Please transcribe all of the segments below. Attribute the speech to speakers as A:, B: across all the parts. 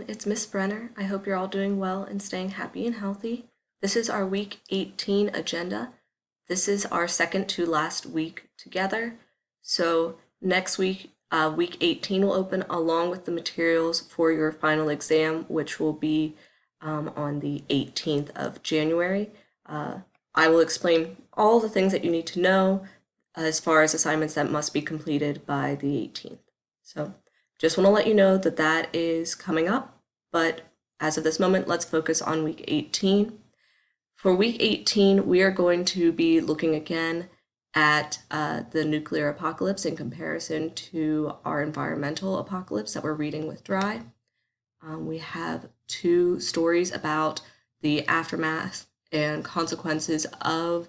A: everyone, it's Miss Brenner. I hope you're all doing well and staying happy and healthy. This is our week 18 agenda. This is our second to last week together. So next week, week 18 will open along with the materials for your final exam, which will be on the 18th of January. I will explain all the things that you need to know as far as assignments that must be completed by the 18th. So just want to let you know that that is coming up, but as of this moment, let's focus on week 18. For week 18, we are going to be looking again at the nuclear apocalypse in comparison to our environmental apocalypse that we're reading with Dry. We have two stories about the aftermath and consequences of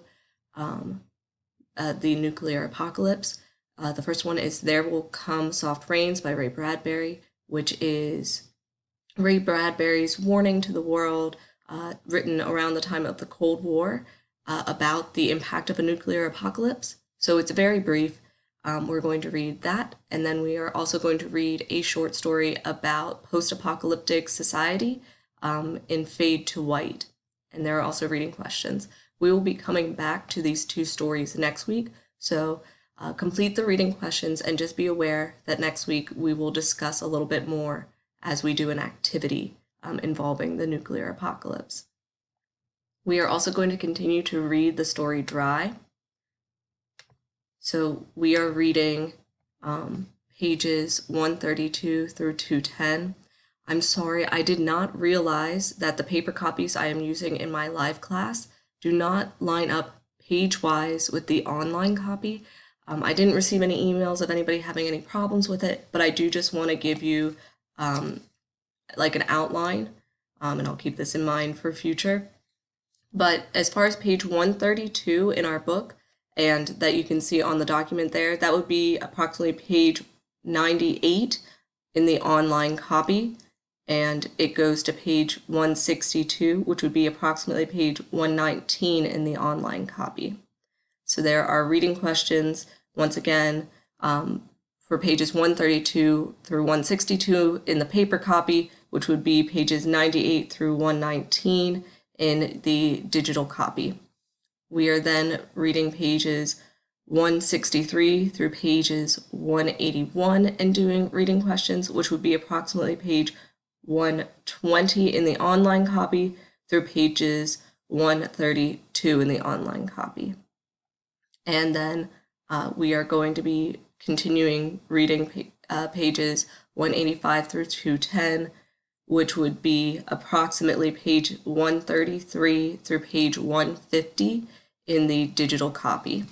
A: the nuclear apocalypse. The first one is There Will Come Soft Rains by Ray Bradbury, which is Ray Bradbury's warning to the world, written around the time of the Cold War, about the impact of a nuclear apocalypse. So it's very brief. We're going to read that, and then we are also going to read a short story about post-apocalyptic society in Fade to White, and there are also reading questions. We will be coming back to these two stories next week, so complete the reading questions and just be aware that next week we will discuss a little bit more as we do an activity involving the nuclear apocalypse. We are also going to continue to read the story Dry. So we are reading pages 132 through 210. I'm sorry, I did not realize that the paper copies I am using in my live class do not line up page-wise with the online copy. I didn't receive any emails of anybody having any problems with it, but I do just want to give you like an outline, and I'll keep this in mind for future. But as far as page 132 in our book, and that you can see on the document there, that would be approximately page 98 in the online copy, and it goes to page 162, which would be approximately page 119 in the online copy. So there are reading questions, once again, for pages 132 through 162 in the paper copy, which would be pages 98 through 119 in the digital copy. We are then reading pages 163 through pages 181 and doing reading questions, which would be approximately page 120 in the online copy through pages 132 in the online copy. And then we are going to be continuing reading pages 185 through 210, which would be approximately page 133 through page 150 in the digital copy.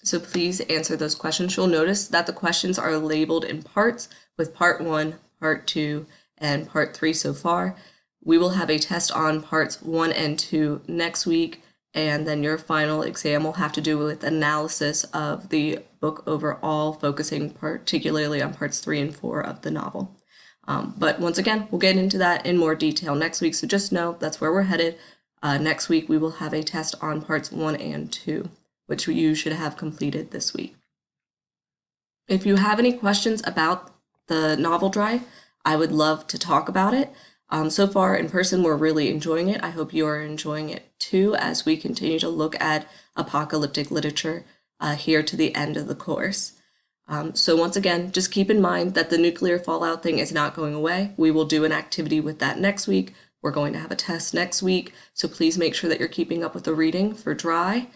A: So please answer those questions. You'll notice that the questions are labeled in parts, with part 1, part 2, and part 3 so far. We will have a test on parts 1 and 2 next week, and then your final exam will have to do with analysis of the book overall, focusing particularly on parts 3 and 4 of the novel. But once again, we'll get into that in more detail next week, so just know that's where we're headed. Next week, we will have a test on parts 1 and 2, which you should have completed this week. If you have any questions about the novel Dry, I would love to talk about it. So far in person, we're really enjoying it. I hope you are enjoying it too as we continue to look at apocalyptic literature here to the end of the course. So once again, just keep in mind that the nuclear fallout thing is not going away. We will do an activity with that next week. We're going to have a test next week, so please make sure that you're keeping up with the reading for Dry,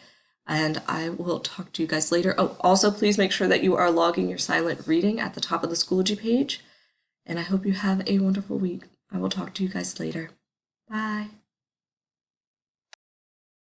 A: and I will talk to you guys later. Oh, also please make sure that you are logging your silent reading at the top of the Schoology page, and I hope you have a wonderful week. I will talk to you guys later. Bye.